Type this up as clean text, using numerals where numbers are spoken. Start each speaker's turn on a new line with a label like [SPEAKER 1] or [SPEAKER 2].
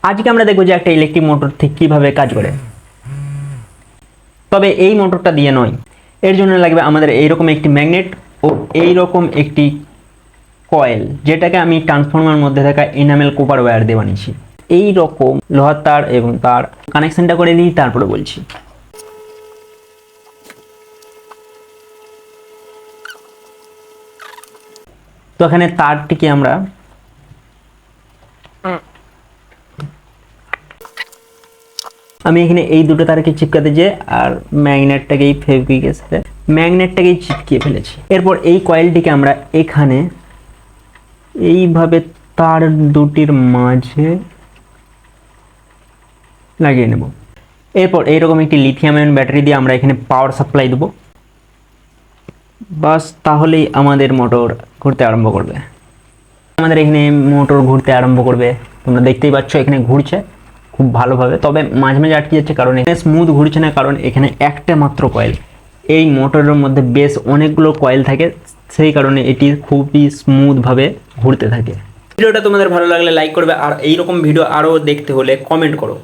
[SPEAKER 1] আজকে আমরা দেখব যে একটা ইলেকট্রিক মোটর ঠিক কীভাবে কাজ করে। তবে এই মোটরটা দিয়ে নয়, এর জন্য লাগবে আমাদের এইরকম একটি ম্যাগনেট ও এইরকম একটি কয়েল, যেটাকে আমি ট্রান্সফর্মার মধ্যে থাকা এনামেল কপার ওয়্যার দিয়ে বানিয়েছি। এই রকম লোহার তার এবং তার কানেকশনটা করে নিই, তারপরে বলছি। তো এখানে তারটিকে আমরা আমি এখানে এই দুটো তারকে চিপকাতে যে আর ম্যাগনেটটাকেই ফেভিকুইকের সাথে ম্যাগনেটটাকেই চিপকিয়ে ফেলেছি। এরপর এই কয়েলটিকে আমরা এখানে এইভাবে তার দুটির মাঝে লাগিয়ে নেব। এরপর এইরকম একটি লিথিয়াম আয়ন ব্যাটারি দিয়ে আমরা এখানে পাওয়ার সাপ্লাই দেবো। বাস, তাহলেই আমাদের মোটর ঘুরতে আরম্ভ করবে। আমাদের এখানে মোটর ঘুরতে আরম্ভ করবে, তোমরা দেখতেই পাচ্ছ এখানে ঘুরছে খুব ভালোভাবে। তবে মাঝে মাঝে আটকে যাচ্ছে, কারণ এখানে স্মুথ ঘুরছে না, কারণ এখানে একটা মাত্র কয়েল। এই মোটরের মধ্যে বেশ অনেকগুলো কয়েল থাকে, সেই কারণে এটি খুবই স্মুথভাবে ঘুরতে থাকে। ভিডিওটা তোমাদের ভালো লাগলে লাইক করবে, আর এইরকম ভিডিও আরও দেখতে হলে কমেন্ট করো।